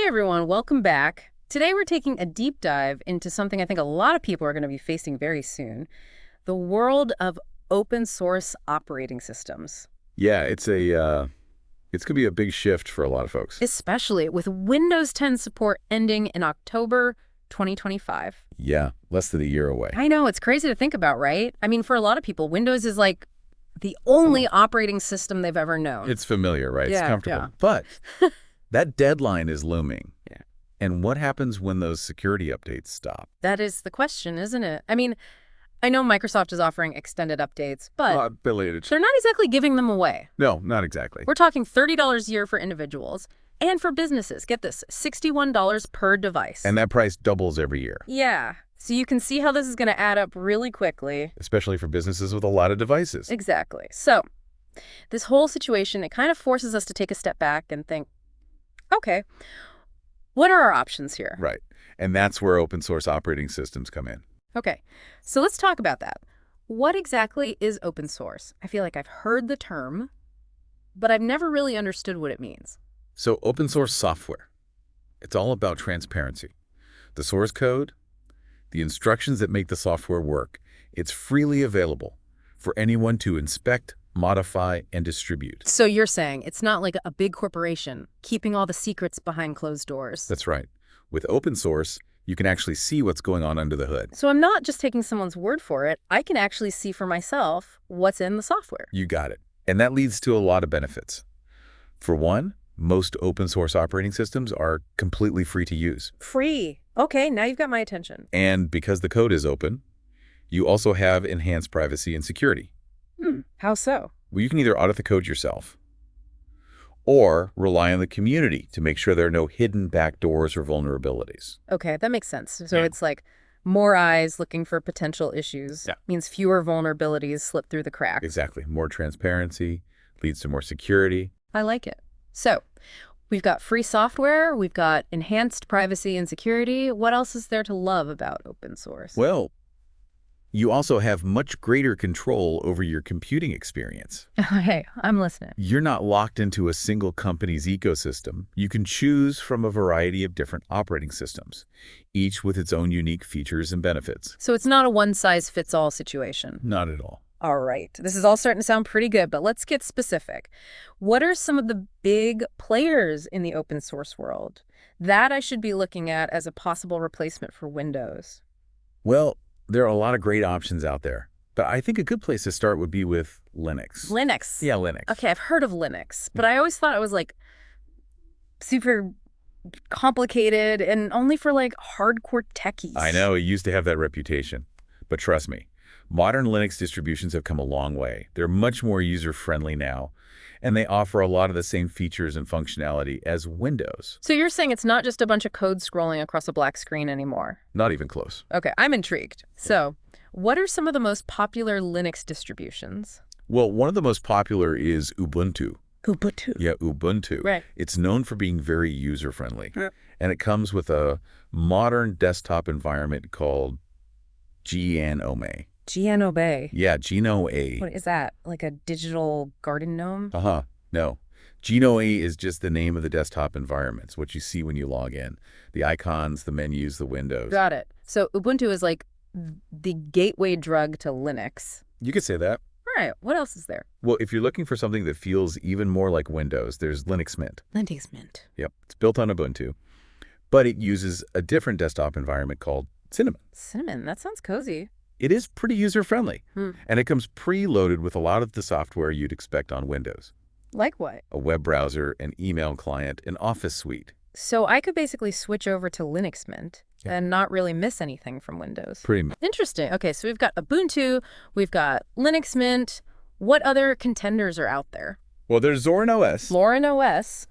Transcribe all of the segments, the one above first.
everyone, welcome back. Today we're taking a deep dive into something I think a lot of people are going to be facing very soon, the world of open source operating systems. Yeah, it's gonna be a big shift for a lot of folks. Especially with Windows 10 support ending in October 2025. Yeah, less than a year away. I know, it's crazy to think about, right? I mean, for a lot of people, Windows is like the only operating system they've ever known. It's familiar, right? Yeah, It's comfortable. yeah. But that deadline is looming. Yeah. And what happens when those security updates stop? That is the question, isn't it? I mean, I know Microsoft is offering extended updates, but Belated. they're not exactly giving them away. No, not exactly. We're talking $30 a year for individuals and for businesses. Get this, $61 per device. And that price doubles every year, Yeah. So you can see how this is going to add up really quickly. especially for businesses with a lot of devices. Exactly. So this whole situation, it kind of forces us to take a step back and think, okay, what are our options here? Right. And that's where open source operating systems come in. Okay, so let's talk about that. What exactly is open source? I feel like I've heard the term, but I've never really understood what it means. So open source software, it's all about transparency. The source code, the instructions that make the software work, it's freely available for anyone to inspect, modify, and distribute. So you're saying it's not like a big corporation keeping all the secrets behind closed doors. That's right. With open source, you can actually see what's going on under the hood. So I'm not just taking someone's word for it. I can actually see for myself what's in the software. You got it. And that leads to a lot of benefits. For one, most open source operating systems are completely free to use. Free. Okay, now you've got my attention. And because the code is open, you also have enhanced privacy and security. How so? Well, you can either audit the code yourself or rely on the community to make sure there are no hidden backdoors or vulnerabilities. Okay, that makes sense. So it's like more eyes looking for potential issues. Yeah. Means fewer vulnerabilities slip through the cracks. Exactly. More transparency leads to more security. I like it. So we've got free software, we've got enhanced privacy and security. What else is there to love about open source? Well, you also have much greater control over your computing experience. Hey, I'm listening. You're not locked into a single company's ecosystem. You can choose from a variety of different operating systems, each with its own unique features and benefits. So it's not a one-size-fits-all situation. Not at all. All right. This is all starting to sound pretty good, but let's get specific. What are some of the big players in the open source world that I should be looking at as a possible replacement for Windows? Well, there are a lot of great options out there, but I think a good place to start would be with Linux. Linux. Yeah, Linux. Okay, I've heard of Linux, but I always thought it was like super complicated and only for like hardcore techies. I know, it used to have that reputation, but trust me, modern Linux distributions have come a long way. They're much more user-friendly now, and they offer a lot of the same features and functionality as Windows. So you're saying it's not just a bunch of code scrolling across a black screen anymore? Not even close. Okay, I'm intrigued. So what are some of the most popular Linux distributions? Well, one of the most popular is Ubuntu. Ubuntu. Yeah, Ubuntu. Right. It's known for being very user-friendly, Yeah. and it comes with a modern desktop environment called GNOME. GNOME. Yeah, GNOME. What is that? Like a digital garden gnome? No. GNOME is just the name of the desktop environments, what you see when you log in. The icons, the menus, the windows. Got it. So Ubuntu is like the gateway drug to Linux. You could say that. All right. What else is there? Well, if you're looking for something that feels even more like Windows, there's Linux Mint. Linux Mint. Yep, it's built on Ubuntu, but it uses a different desktop environment called Cinnamon. Cinnamon. That sounds cozy. It is pretty user-friendly, and it comes preloaded with a lot of the software you'd expect on Windows. Like what? A web browser, an email client, an Office suite. So I could basically switch over to Linux Mint and not really miss anything from Windows. Pretty much. Interesting. Okay, so we've got Ubuntu, we've got Linux Mint. What other contenders are out there? Well, there's Zorin OS. Zorin OS.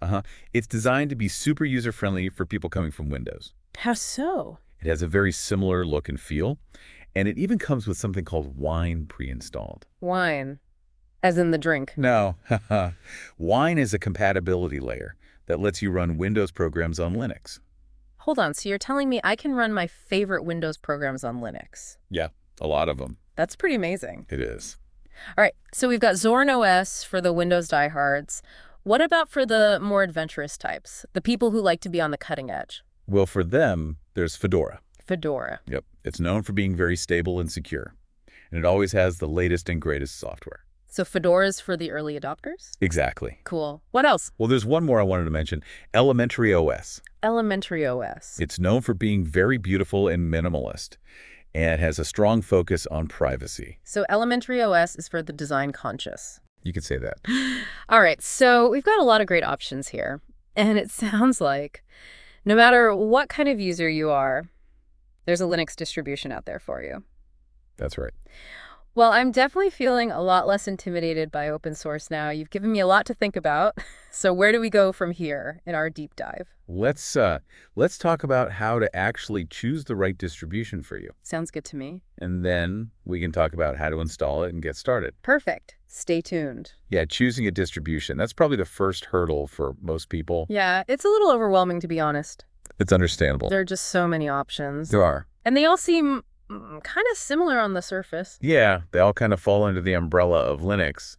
It's designed to be super user-friendly for people coming from Windows. How so? It has a very similar look and feel, and it even comes with something called Wine pre-installed. Wine. As in the drink. No. Wine is a compatibility layer that lets you run Windows programs on Linux. Hold on, so you're telling me I can run my favorite Windows programs on Linux? Yeah, a lot of them. That's pretty amazing. It is. All right, so we've got Zorin OS for the Windows diehards. What about for the more adventurous types, the people who like to be on the cutting edge? Well, for them, there's Fedora. Fedora. Yep. It's known for being very stable and secure, and it always has the latest and greatest software. So Fedora's for the early adopters? Exactly. Cool. What else? Well, there's one more I wanted to mention, Elementary OS. Elementary OS. It's known for being very beautiful and minimalist, and has a strong focus on privacy. So Elementary OS is for the design conscious. You could say that. All right, so we've got a lot of great options here. And it sounds like no matter what kind of user you are, there's a Linux distribution out there for you. That's right. Well, I'm definitely feeling a lot less intimidated by open source now. You've given me a lot to think about. So where do we go from here in our deep dive? Let's talk about how to actually choose the right distribution for you. Sounds good to me. And then we can talk about how to install it and get started. Perfect. Stay tuned. Yeah, choosing a distribution. That's probably the first hurdle for most people. Yeah, it's a little overwhelming, to be honest. It's understandable. There are just so many options. There are. And they all seem kind of similar on the surface. Yeah, they all kind of fall under the umbrella of Linux.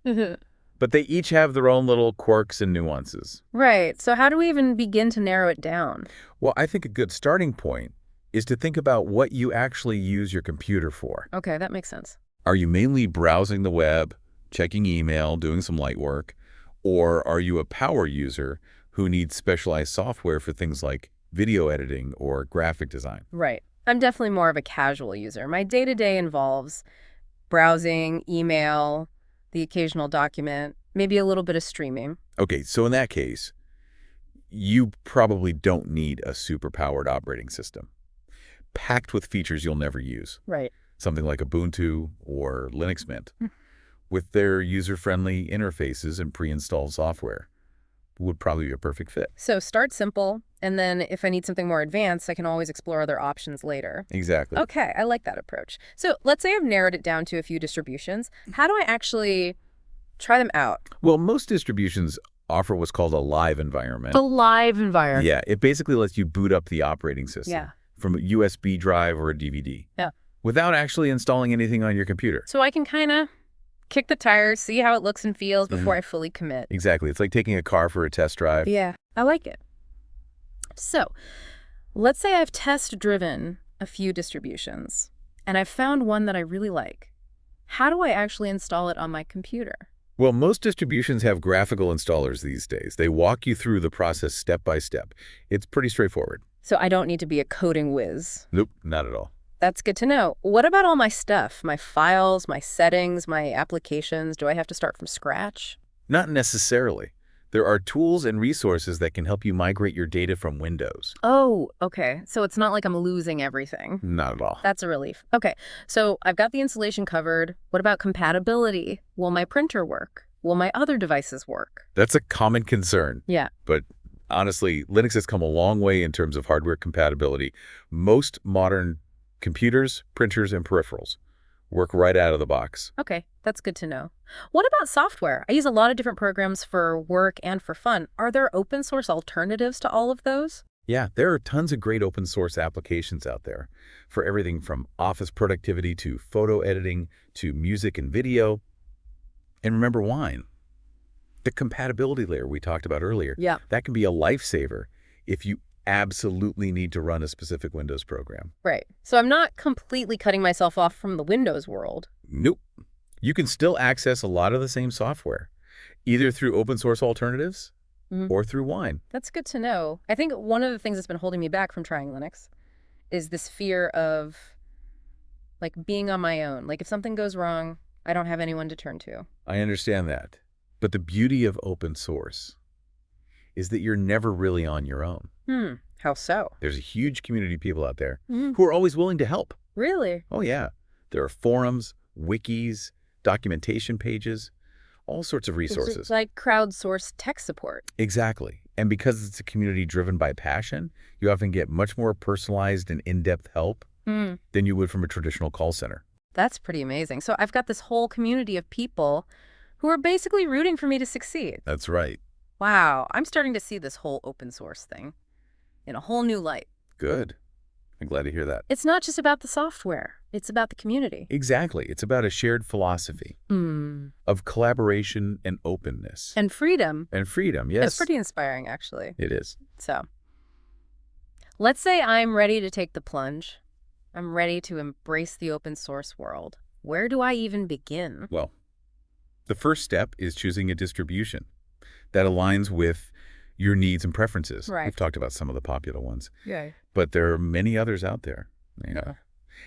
But they each have their own little quirks and nuances. Right. So how do we even begin to narrow it down? Well, I think a good starting point is to think about what you actually use your computer for. Okay, that makes sense. Are you mainly browsing the web, checking email, doing some light work? Or are you a power user who needs specialized software for things like video editing or graphic design? Right. I'm definitely more of a casual user. My day-to-day involves browsing, email, the occasional document, maybe a little bit of streaming. Okay, so in that case, you probably don't need a super-powered operating system, packed with features you'll never use. Right. Something like Ubuntu or Linux Mint, with their user-friendly interfaces and pre-installed software, would probably be a perfect fit. So start simple, and then if I need something more advanced, I can always explore other options later. Exactly. Okay, I like that approach. So let's say I've narrowed it down to a few distributions. How do I actually try them out? Well, most distributions offer what's called a live environment. The live environment. Yeah, it basically lets you boot up the operating system from a USB drive or a DVD without actually installing anything on your computer. So I can kind of kick the tires, see how it looks and feels before I fully commit. Exactly. It's like taking a car for a test drive. Yeah, I like it. So let's say I've test-driven a few distributions, and I've found one that I really like. How do I actually install it on my computer? Well, most distributions have graphical installers these days. They walk you through the process step by step. It's pretty straightforward. So I don't need to be a coding whiz. Nope, not at all. That's good to know. What about all my stuff? My files, my settings, my applications? Do I have to start from scratch? Not necessarily. There are tools and resources that can help you migrate your data from Windows. Oh, okay. So it's not like I'm losing everything. Not at all. That's a relief. Okay, so I've got the installation covered. What about compatibility? Will my printer work? Will my other devices work? That's a common concern. Yeah. But honestly, Linux has come a long way in terms of hardware compatibility. Most modern computers, printers, and peripherals work right out of the box. Okay, that's good to know. What about software? I use a lot of different programs for work and for fun. Are there open source alternatives to all of those? Yeah, there are tons of great open source applications out there for everything from office productivity to photo editing to music and video. And remember Wine, the compatibility layer we talked about earlier. Yeah. That can be a lifesaver if you absolutely need to run a specific Windows program. Right. So I'm not completely cutting myself off from the Windows world. Nope. You can still access a lot of the same software, either through open source alternatives or through Wine. That's good to know. I think one of the things that's been holding me back from trying Linux is this fear of like being on my own. Like if something goes wrong, I don't have anyone to turn to. I understand that. But the beauty of open source is that you're never really on your own. How so? There's a huge community of people out there who are always willing to help. Really? Oh, yeah. There are forums, wikis, documentation pages, all sorts of resources. It's like crowdsourced tech support. Exactly. And because it's a community driven by passion, you often get much more personalized and in-depth help than you would from a traditional call center. That's pretty amazing. So I've got this whole community of people who are basically rooting for me to succeed. That's right. Wow. I'm starting to see this whole open source thing in a whole new light. Good. I'm glad to hear that. It's not just about the software. It's about the community. Exactly. It's about a shared philosophy of collaboration and openness. And freedom. And freedom, It's yes. pretty inspiring, actually. It is. So, let's say I'm ready to take the plunge. I'm ready to embrace the open source world. Where do I even begin? Well, the first step is choosing a distribution that aligns with your needs and preferences. Right. We've talked about some of the popular ones, Yeah. but there are many others out there. Yeah.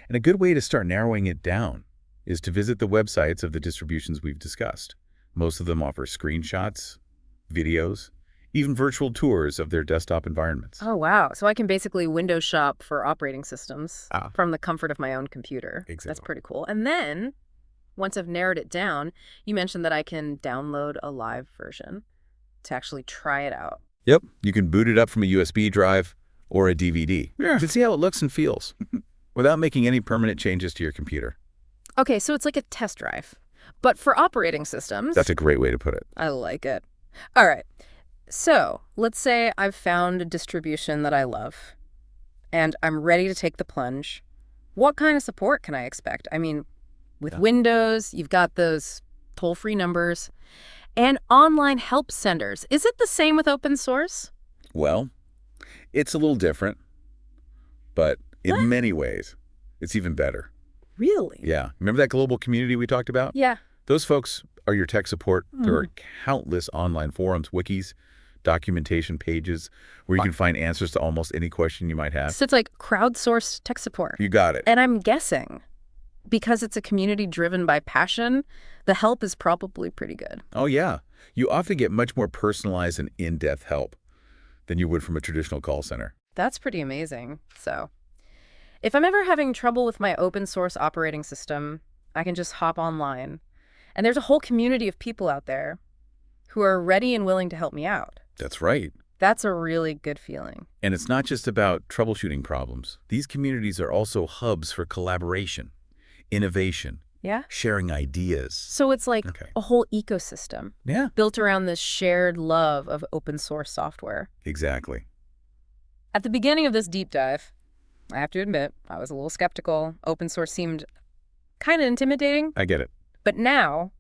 And a good way to start narrowing it down is to visit the websites of the distributions we've discussed. Most of them offer screenshots, videos, even virtual tours of their desktop environments. Oh, wow. So I can basically window shop for operating systems Ah. from the comfort of my own computer. Exactly. That's pretty cool. And then, once I've narrowed it down, you mentioned that I can download a live version to actually try it out. Yep, you can boot it up from a USB drive or a DVD. Yeah. To see how it looks and feels without making any permanent changes to your computer. Okay, so it's like a test drive. But for operating systems... That's a great way to put it. I like it. All right. So let's say I've found a distribution that I love, and I'm ready to take the plunge. What kind of support can I expect? I mean, with Windows, you've got those toll-free numbers and online help centers. Is it the same with open source? Well, it's a little different, but in many ways, it's even better. Really? Yeah. Remember that global community we talked about? Yeah. Those folks are your tech support. There are countless online forums, wikis, documentation pages where you can find answers to almost any question you might have. So it's like crowdsourced tech support. You got it. And I'm guessing, because it's a community driven by passion, the help is probably pretty good. Oh, yeah. You often get much more personalized and in-depth help than you would from a traditional call center. That's pretty amazing. So if I'm ever having trouble with my open source operating system, I can just hop online. And there's a whole community of people out there who are ready and willing to help me out. That's right. That's a really good feeling. And it's not just about troubleshooting problems. These communities are also hubs for collaboration, innovation, Yeah? sharing ideas. So it's like Okay. a whole ecosystem Yeah, built around this shared love of open source software. exactly. At the beginning of this deep dive, I have to admit, I was a little skeptical. Open source seemed kind of intimidating. I get it. But now,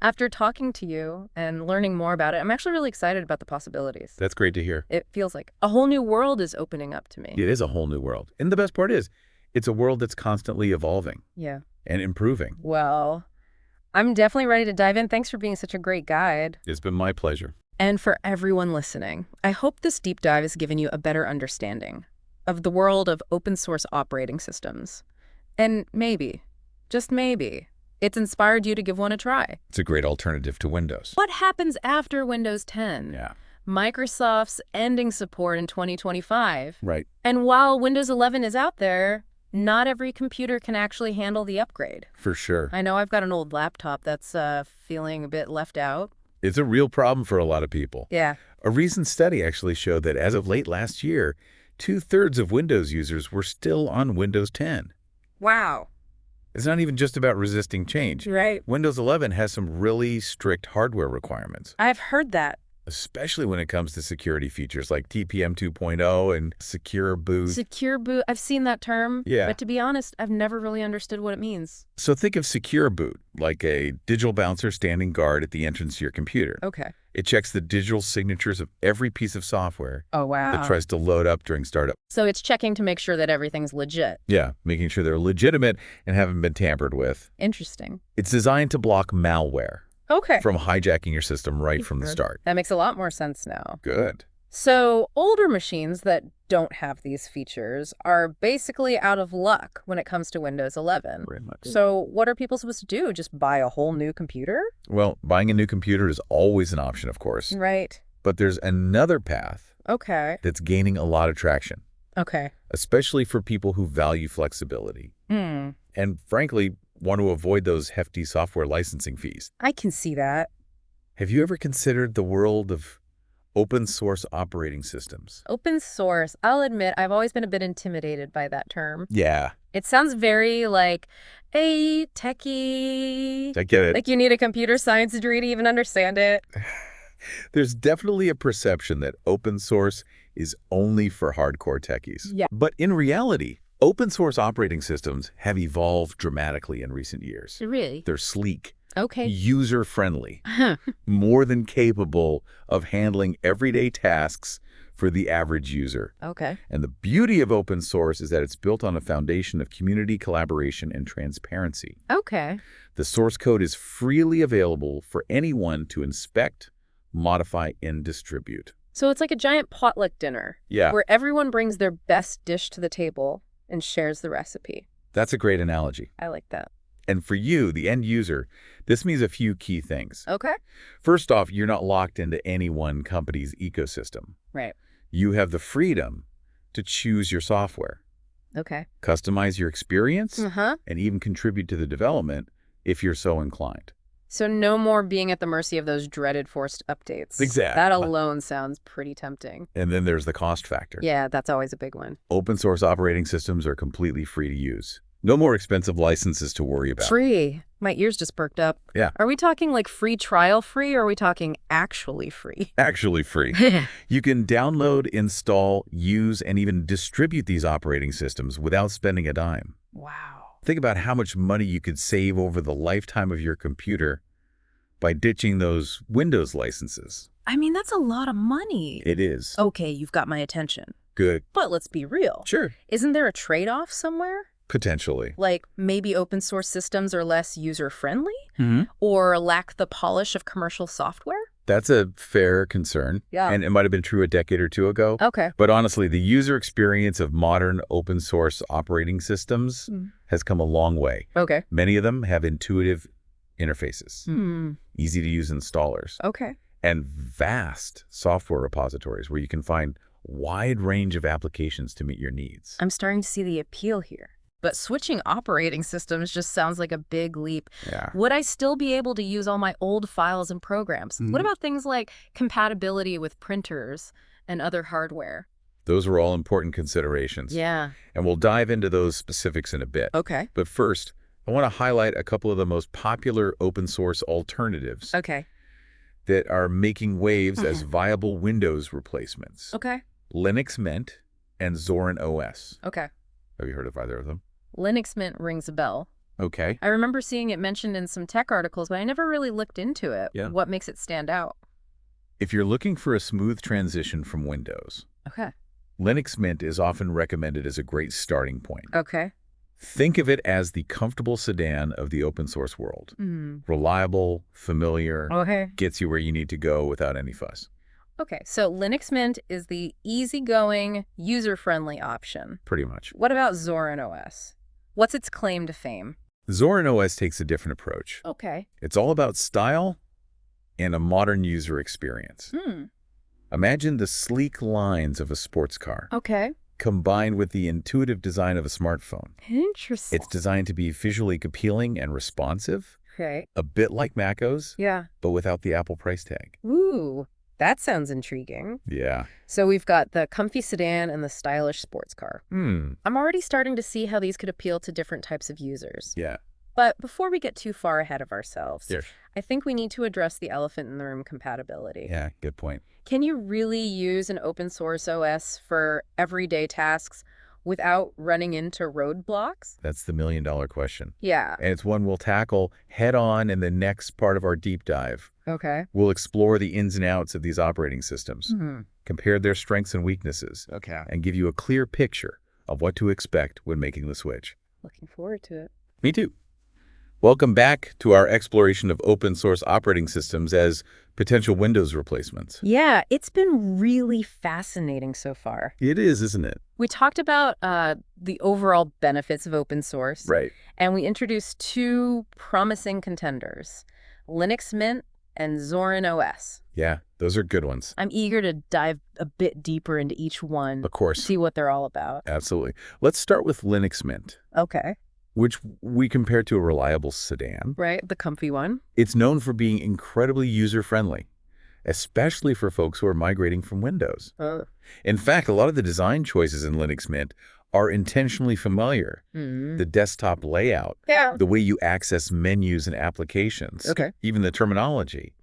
after talking to you and learning more about it, I'm actually really excited about the possibilities. That's great to hear. It feels like a whole new world is opening up to me. It is a whole new world. And the best part is, it's a world that's constantly evolving Yeah. and improving. Well, I'm definitely ready to dive in. Thanks for being such a great guide. It's been my pleasure. And for everyone listening, I hope this deep dive has given you a better understanding of the world of open source operating systems. And maybe, just maybe, it's inspired you to give one a try. It's a great alternative to Windows. What happens after Windows 10? Yeah. Microsoft's ending support in 2025. Right. And while Windows 11 is out there, not every computer can actually handle the upgrade. For sure. I know I've got an old laptop that's feeling a bit left out. It's a real problem for a lot of people. Yeah. A recent study actually showed that as of late last year, 2/3 of Windows users were still on Windows 10. Wow. It's not even just about resisting change. Right. Windows 11 has some really strict hardware requirements, I've heard that. especially when it comes to security features like TPM 2.0 and Secure Boot. Secure boot, I've seen that term. Yeah. But to be honest, I've never really understood what it means. So think of Secure Boot like a digital bouncer standing guard at the entrance to your computer. Okay. It checks the digital signatures of every piece of software Oh, wow. that tries to load up during startup. So it's checking to make sure that everything's legit. Yeah, making sure they're legitimate and haven't been tampered with. Interesting. It's designed to block malware Okay. from hijacking your system right from the Good. start. That makes a lot more sense now. Good. So older machines that don't have these features are basically out of luck when it comes to Windows 11. Very much. So what are people supposed to do? Just buy a whole new computer? Well, buying a new computer is always an option, of course. Right. But there's another path Okay. that's gaining a lot of traction, Okay. especially for people who value flexibility Hmm. and, frankly, want to avoid those hefty software licensing fees. I can see that. Have you ever considered the world of open source operating systems? Open source. I'll admit, I've always been a bit intimidated by that term. Yeah, It sounds very like, hey, techie. I get it. Like you need a computer science degree to even understand it. There's definitely a perception that open source is only for hardcore techies. Yeah. But in reality, open source operating systems have evolved dramatically in recent years. Really? They're sleek, Okay. user-friendly, Huh. more than capable of handling everyday tasks for the average user. Okay. And the beauty of open source is that it's built on a foundation of community collaboration and transparency. Okay. The source code is freely available for anyone to inspect, modify, and distribute. So it's like a giant potluck dinner. Yeah. Where everyone brings their best dish to the table and shares the recipe. That's a great analogy. I like that. And for you, the end user, this means a few key things. Okay. First off, you're not locked into any one company's ecosystem. Right. You have the freedom to choose your software, Okay. customize your experience, Uh-huh. and even contribute to the development if you're so inclined. So no more being at the mercy of those dreaded forced updates. Exactly. That alone sounds pretty tempting. And then there's the cost factor. Yeah, that's always a big one. Open source operating systems are completely free to use. No more expensive licenses to worry about. Free. My ears just perked up. Yeah. Are we talking like free trial free, or are we talking actually free? Actually free. You can download, install, use, and even distribute these operating systems without spending a dime. Wow. Think about how much money you could save over the lifetime of your computer by ditching those Windows licenses. I mean, that's a lot of money. It is. Okay, you've got my attention. Good. But let's be real. Sure. Isn't there a trade-off somewhere? Potentially. Like maybe open source systems are less user-friendly Mm-hmm. or lack the polish of commercial software? That's a fair concern. Yeah. And it might have been true a decade or two ago. Okay. But honestly, the user experience of modern open source operating systems has come a long way. Okay. Many of them have intuitive interfaces, easy to use installers, Okay. and vast software repositories where you can find wide range of applications to meet your needs. I'm starting to see the appeal here. But switching operating systems just sounds like a big leap. Yeah. Would I still be able to use all my old files and programs? What about things like compatibility with printers and other hardware? Those are all important considerations. Yeah. And we'll dive into those specifics in a bit. Okay. But first, I want to highlight a couple of the most popular open source alternatives Okay. that are making waves as viable Windows replacements. Okay. Linux Mint and Zorin OS. Okay. Have you heard of either of them? Linux Mint rings a bell. Okay. I remember seeing it mentioned in some tech articles, but I never really looked into it. Yeah. What makes it stand out? If you're looking for a smooth transition from Windows, Okay. Linux Mint is often recommended as a great starting point. Okay. Think of it as the comfortable sedan of the open source world. Reliable, familiar, Okay. gets you where you need to go without any fuss. Okay, so Linux Mint is the easygoing, user-friendly option. Pretty much. What about Zorin OS? What's its claim to fame? Zorin OS takes a different approach. Okay. It's all about style and a modern user experience. Imagine the sleek lines of a sports car Okay. combined with the intuitive design of a smartphone. Interesting. It's designed to be visually appealing and responsive, Okay. a bit like macOS, Yeah. but without the Apple price tag. Ooh, that sounds intriguing. Yeah. So we've got the comfy sedan and the stylish sports car. I'm already starting to see how these could appeal to different types of users. Yeah. But before we get too far ahead of ourselves, Yes. I think we need to address the elephant in the room compatibility. Yeah, good point. Can you really use an open source OS for everyday tasks without running into roadblocks? That's the million-dollar question. Yeah. And it's one we'll tackle head on in the next part of our deep dive. Okay. We'll explore the ins and outs of these operating systems, compare their strengths and weaknesses, Okay. and give you a clear picture of what to expect when making the switch. Looking forward to it. Me too. Welcome back to our exploration of open source operating systems as potential Windows replacements. Yeah, it's been really fascinating so far. It is, isn't it? We talked about the overall benefits of open source. Right. And we introduced two promising contenders, Linux Mint and Zorin OS. Yeah, those are good ones. I'm eager to dive a bit deeper into each one. Of course. See what they're all about. Absolutely. Let's start with Linux Mint, Okay. which we compare to a reliable sedan. Right, the comfy one. It's known for being incredibly user-friendly, especially for folks who are migrating from Windows. In fact, a lot of the design choices in Linux Mint are intentionally familiar. The desktop layout, Yeah. the way you access menus and applications, Okay. even the terminology.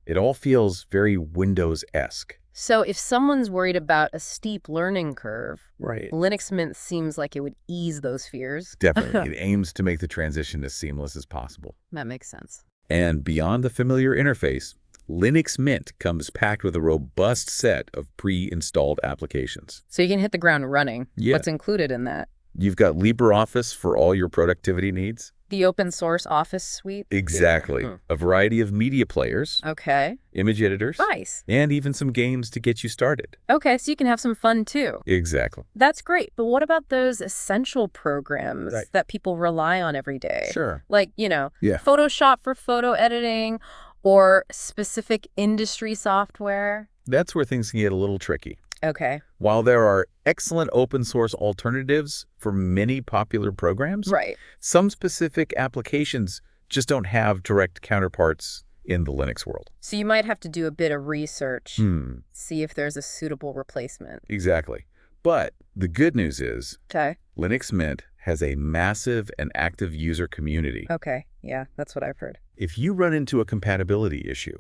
It all feels very Windows-esque. So if someone's worried about a steep learning curve, Right. Linux Mint seems like it would ease those fears. Definitely. It aims to make the transition as seamless as possible. That makes sense. And beyond the familiar interface, Linux Mint comes packed with a robust set of pre-installed applications. So you can hit the ground running. Yeah. What's included in that? You've got LibreOffice for all your productivity needs. The open source Office suite? Exactly. A variety of media players, Okay. image editors, Nice. and even some games to get you started. Okay, so you can have some fun too. Exactly. That's great. But what about those essential programs Right. that people rely on every day? Sure. Like, Yeah. Photoshop for photo editing or specific industry software? That's where things can get a little tricky. Okay. While there are excellent open source alternatives for many popular programs, Right. some specific applications just don't have direct counterparts in the Linux world. So you might have to do a bit of research, Hmm. see if there's a suitable replacement. Exactly. But the good news is Okay. Linux Mint has a massive and active user community. Okay. Yeah, that's what I've heard. If you run into a compatibility issue,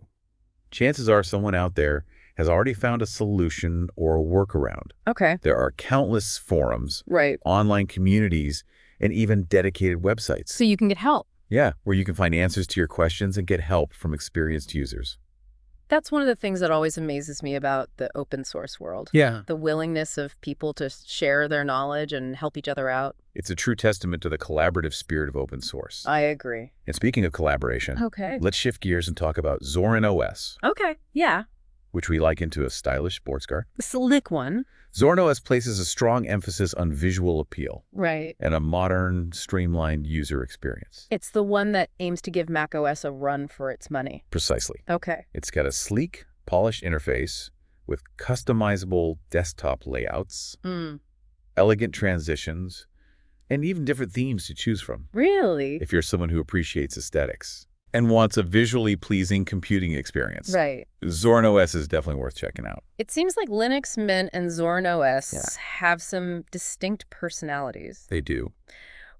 chances are someone out there has already found a solution or a workaround. Okay. There are countless forums, Right. online communities, and even dedicated websites. So you can get help. Yeah, where you can find answers to your questions and get help from experienced users. That's one of the things that always amazes me about the open source world. Yeah. The willingness of people to share their knowledge and help each other out. It's a true testament to the collaborative spirit of open source. I agree. And speaking of collaboration, Okay. let's shift gears and talk about Zorin OS, Okay. Yeah. which we liken to a stylish sports car. The slick one. Zorin OS places a strong emphasis on visual appeal Right. and a modern, streamlined user experience. It's the one that aims to give macOS a run for its money. Precisely. Okay. It's got a sleek, polished interface with customizable desktop layouts, Mm. elegant transitions, and even different themes to choose from Really? if you're someone who appreciates aesthetics and wants a visually pleasing computing experience. Right. Zorin OS is definitely worth checking out. It seems like Linux Mint and Zorin OS Yeah. have some distinct personalities. They do.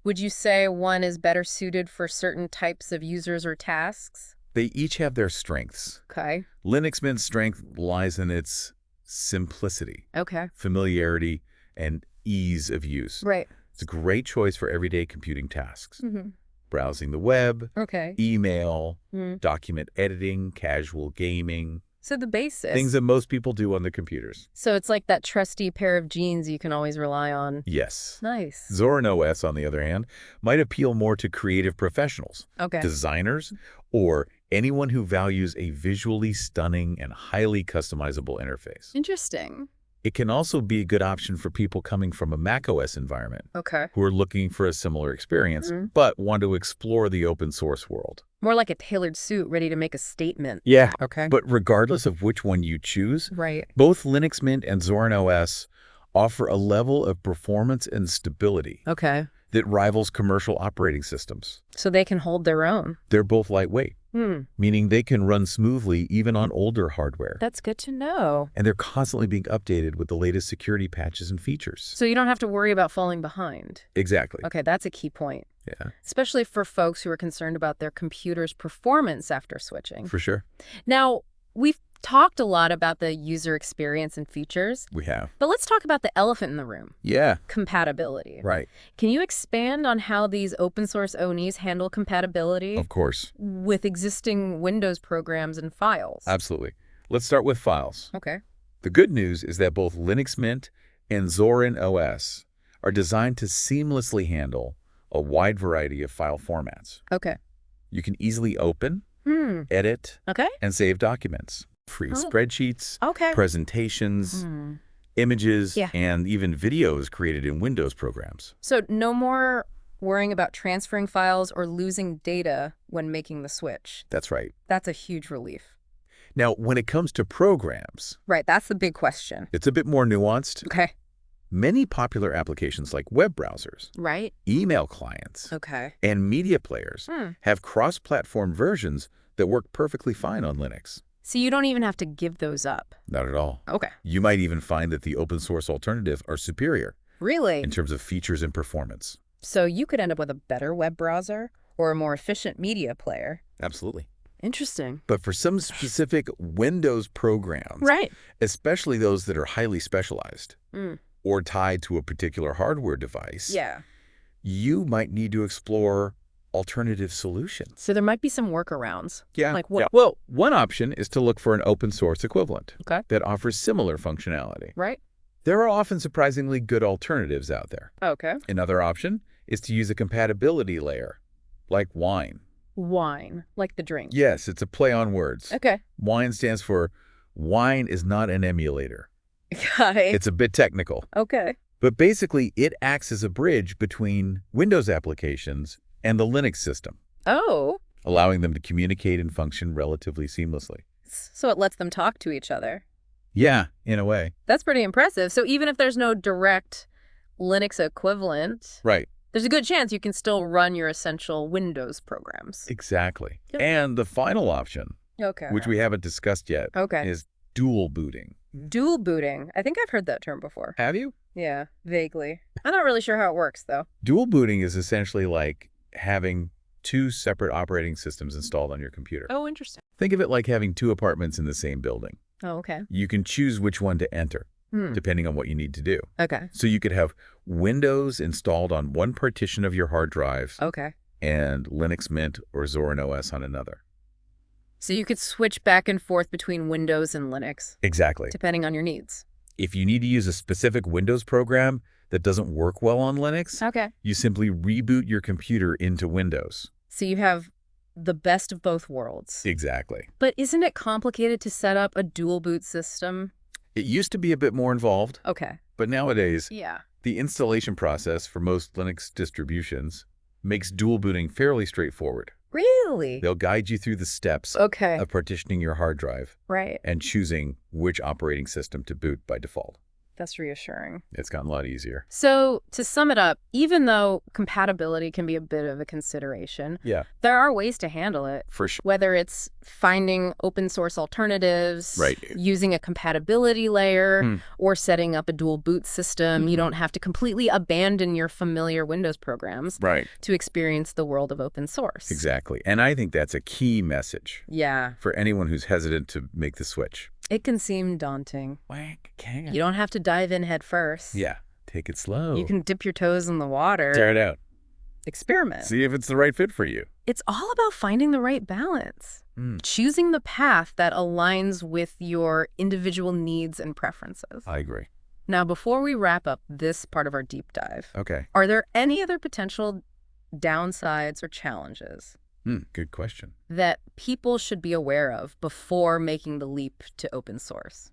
Would you say one is better suited for certain types of users or tasks? They each have their strengths. Okay. Linux Mint's strength lies in its simplicity, Okay. familiarity, and ease of use. Right. It's a great choice for everyday computing tasks. Mm-hmm. Browsing the web, Okay. email, Mm. document editing, casual gaming, So the basics. things that most people do on their computers. So it's like that trusty pair of jeans you can always rely on. Yes. Nice. Zorin OS, on the other hand, might appeal more to creative professionals, Okay. designers, or anyone who values a visually stunning and highly customizable interface. Interesting. It can also be a good option for people coming from a macOS environment Okay. who are looking for a similar experience, Mhm. but want to explore the open source world. More like a tailored suit ready to make a statement. Yeah. Okay. But regardless of which one you choose, Right. both Linux Mint and Zorin OS offer a level of performance and stability Okay. that rivals commercial operating systems. So they can hold their own. They're both lightweight, Hmm. meaning they can run smoothly even on older hardware. That's good to know. And they're constantly being updated with the latest security patches and features. So you don't have to worry about falling behind. Exactly. Okay, that's a key point. Yeah, Especially for folks who are concerned about their computer's performance after switching. for sure. Now, we've talked a lot about the user experience and features, We have. but let's talk about the elephant in the room, Yeah, compatibility. right. Can you expand on how these open source ONEs handle compatibility Of course. with existing Windows programs and files? Absolutely. Let's start with files. Okay. The good news is that both Linux Mint and Zorin OS are designed to seamlessly handle a wide variety of file formats. Okay. You can easily open, Hmm. edit, Okay. and save documents. Free Oh. spreadsheets, Okay. presentations, Hmm. images, Yeah. and even videos created in Windows programs. So no more worrying about transferring files or losing data when making the switch. That's right. That's a huge relief. Now, when it comes to programs, Right, that's the big question. it's a bit more nuanced. Okay. Many popular applications like web browsers, Right? email clients, Okay. and media players Hmm. have cross-platform versions that work perfectly fine on Linux. So you don't even have to give those up. Not at all. Okay. You might even find that the open source alternatives are superior Really? in terms of features and performance. So you could end up with a better web browser or a more efficient media player. Absolutely. Interesting. But for some specific Windows programs, Right. especially those that are highly specialized Mm. or tied to a particular hardware device, Yeah. you might need to explore alternative solutions. So there might be some workarounds. Yeah. Like what? Well, one option is to look for an open source equivalent Okay. that offers similar functionality. Right. There are often surprisingly good alternatives out there. Okay. Another option is to use a compatibility layer, like Wine. Wine, like the drink. Yes, it's a play on words. Okay. Wine stands for Wine is not an emulator. Got it. It's a bit technical. Okay. But basically, it acts as a bridge between Windows applications and the Linux system, Oh. allowing them to communicate and function relatively seamlessly. So it lets them talk to each other. Yeah, in a way. That's pretty impressive. So even if there's no direct Linux equivalent, Right. there's a good chance you can still run your essential Windows programs. Exactly. Yep. And the final option, Okay. which we haven't discussed yet, Okay. is dual booting. Dual booting. I think I've heard that term before. Have you? Yeah, vaguely. I'm not really sure how it works, though. Dual booting is essentially like having two separate operating systems installed on your computer. Oh, interesting. Think of it like having two apartments in the same building. Oh, okay. You can choose which one to enter, depending on what you need to do. Okay. So you could have Windows installed on one partition of your hard drive Okay. and Linux Mint or Zorin OS on another. So you could switch back and forth between Windows and Linux, Exactly. depending on your needs. If you need to use a specific Windows program that doesn't work well on Linux, Okay. you simply reboot your computer into Windows. So you have the best of both worlds. Exactly. But isn't it complicated to set up a dual boot system? It used to be a bit more involved, Okay. but nowadays, Yeah. the installation process for most Linux distributions makes dual booting fairly straightforward. Really? They'll guide you through the steps Okay. of partitioning your hard drive Right. and choosing which operating system to boot by default. That's reassuring. It's gotten a lot easier. So to sum it up, even though compatibility can be a bit of a consideration, Yeah, there are ways to handle it. for sure. Whether it's finding open source alternatives, Right. using a compatibility layer, or setting up a dual boot system, you don't have to completely abandon your familiar Windows programs Right. to experience the world of open source. Exactly. And I think that's a key message Yeah. for anyone who's hesitant to make the switch. It can seem daunting. Can You don't have to dive in head first. Yeah. Take it slow. You can dip your toes in the water. tear it out. Experiment. See if it's the right fit for you. It's all about finding the right balance. Choosing the path that aligns with your individual needs and preferences. I agree. Now, before we wrap up this part of our deep dive, Okay. are there any other potential downsides or challenges Good question. that people should be aware of before making the leap to open source?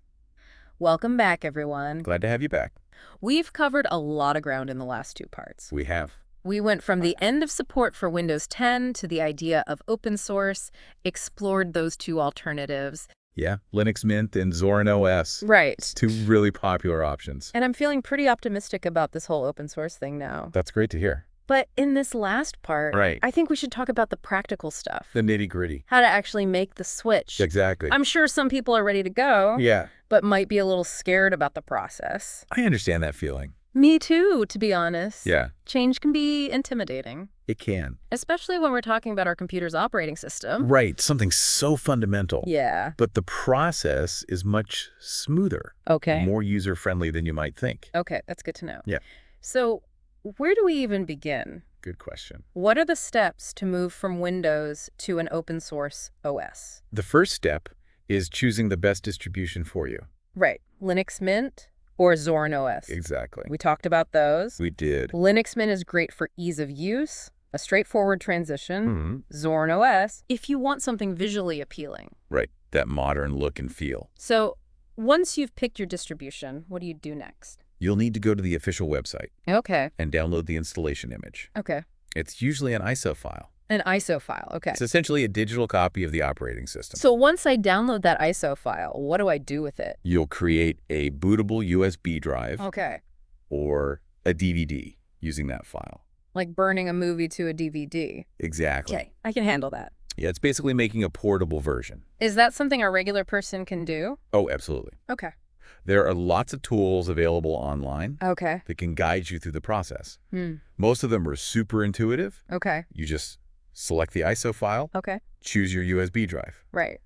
Welcome back, everyone. Glad to have you back. We've covered a lot of ground in the last two parts. We have. We went from the end of support for Windows 10 to the idea of open source, explored those two alternatives. Yeah. Linux Mint and Zorin OS. Right. Two really popular options. And I'm feeling pretty optimistic about this whole open source thing now. That's great to hear. But in this last part, Right. I think we should talk about the practical stuff. The nitty-gritty. How to actually make the switch. Exactly. I'm sure some people are ready to go, Yeah. but might be a little scared about the process. I understand that feeling. Me too, to be honest. Yeah. Change can be intimidating, It can. especially when we're talking about our computer's operating system. Right. Something so fundamental. Yeah. But the process is much smoother. Okay. More user-friendly than you might think. Okay, that's good to know. Yeah. So where do we even begin? Good question. What are the steps to move from Windows to an open source OS? The first step is choosing the best distribution for you. Right. Linux Mint or Zorin OS. Exactly. We talked about those. We did. Linux Mint is great for ease of use, a straightforward transition. Zorin OS, if you want something visually appealing. Right. That modern look and feel. So once you've picked your distribution, what do you do next? You'll need to go to the official website Okay. and download the installation image. Okay. It's usually an ISO file. An ISO file. Okay. It's essentially a digital copy of the operating system. So once I download that ISO file, what do I do with it? You'll create a bootable USB drive Okay. or a DVD using that file. Like burning a movie to a DVD. Exactly. Okay. I can handle that. Yeah, it's basically making a portable version. Is that something a regular person can do? Oh, absolutely. Okay. There are lots of tools available online Okay. that can guide you through the process. Hmm. Most of them are super intuitive. Okay. You just Select the ISO file, Okay. choose your USB drive, Right.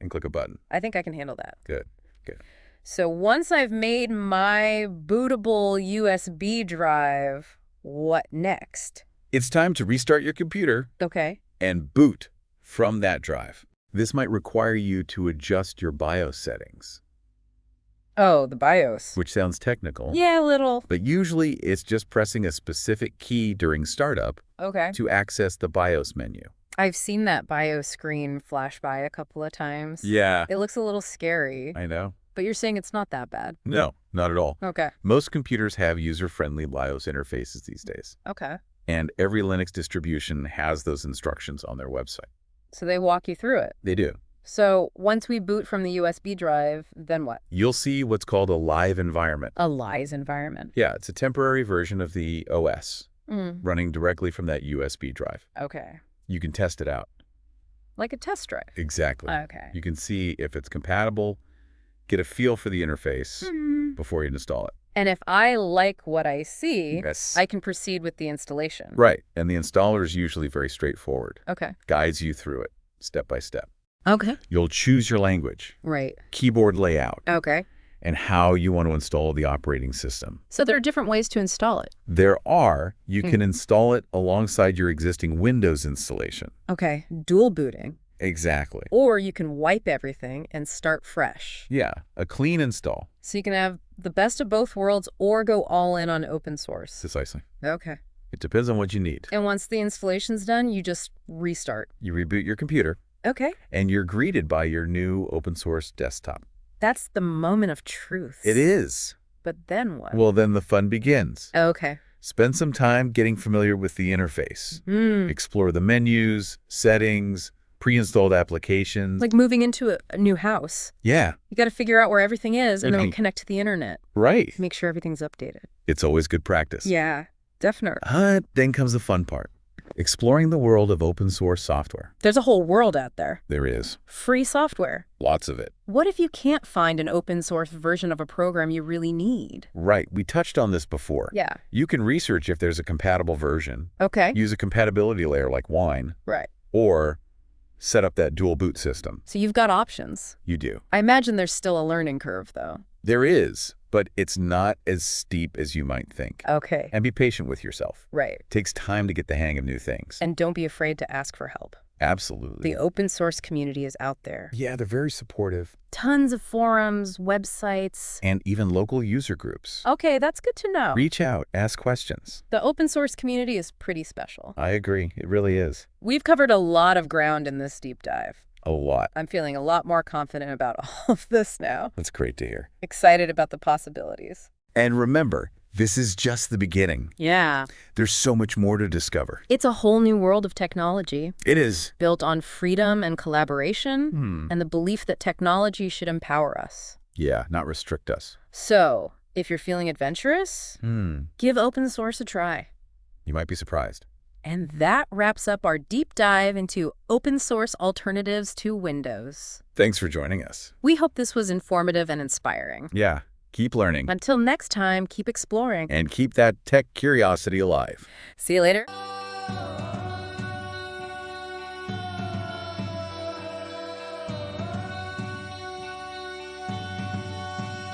and click a button. I think I can handle that. Good, good. So once I've made my bootable USB drive, what next? It's time to restart your computer Okay. and boot from that drive. This might require you to adjust your BIOS settings, Oh, the BIOS. which sounds technical. Yeah, a little. But usually it's just pressing a specific key during startup Okay. to access the BIOS menu. I've seen that BIOS screen flash by a couple of times. Yeah, It looks a little scary, I know. but you're saying it's not that bad. No, not at all. Okay. Most computers have user-friendly BIOS interfaces these days, Okay. and every Linux distribution has those instructions on their website. So they walk you through it. They do. So once we boot from the USB drive, then what? You'll see what's called a live environment. A lies environment. Yeah, it's a temporary version of the OS running directly from that USB drive. Okay. You can test it out. Like a test drive. Exactly. Okay. You can see if it's compatible, get a feel for the interface before you install it. And if I like what I see, Yes. I can proceed with the installation. Right. And the installer is usually very straightforward. Okay. Guides you through it step by step. Okay. You'll choose your language, Right. keyboard layout, Okay. and how you want to install the operating system. So there are different ways to install it. You can install it alongside your existing Windows installation. Okay. Dual booting. Exactly. Or you can wipe everything and start fresh. Yeah, a clean install. So you can have the best of both worlds or go all in on open source. Precisely. Okay. It depends on what you need. And once the installation's done, you just restart. You reboot your computer, Okay. and you're greeted by your new open source desktop. That's the moment of truth. It is. But then what? Well, then the fun begins. Okay. Spend some time getting familiar with the interface. Hmm. Explore the menus, settings, pre-installed applications. Like moving into a new house. Yeah, You got to figure out where everything is and then Mhm. connect to the internet. right. Make sure everything's updated. It's always good practice. Yeah, definitely. Then comes the fun part. Exploring the world of open source software. There's a whole world out there. There is. Free software. Lots of it. What if you can't find an open source version of a program you really need? Right. We touched on this before. Yeah. You can research if there's a compatible version, Okay. use a compatibility layer like Wine, Right. or set up that dual boot system. So you've got options. You do. I imagine there's still a learning curve, though. There is, but it's not as steep as you might think. Okay. And be patient with yourself. Right. It takes time to get the hang of new things. And don't be afraid to ask for help. Absolutely. The open source community is out there. Yeah, they're very supportive. Tons of forums, websites. And even local user groups. Okay, that's good to know. Reach out, ask questions. The open source community is pretty special. I agree. It really is. We've covered a lot of ground in this deep dive. A lot. I'm feeling a lot more confident about all of this now. That's great to hear. Excited about the possibilities. And remember, this is just the beginning. Yeah. There's so much more to discover. It's a whole new world of technology, It is. built on freedom and collaboration, and the belief that technology should empower us. Yeah, not restrict us. So, if you're feeling adventurous, give open source a try. You might be surprised. And that wraps up our deep dive into open source alternatives to Windows. Thanks for joining us. We hope this was informative and inspiring. Yeah, keep learning. Until next time, keep exploring. And keep that tech curiosity alive. See you later.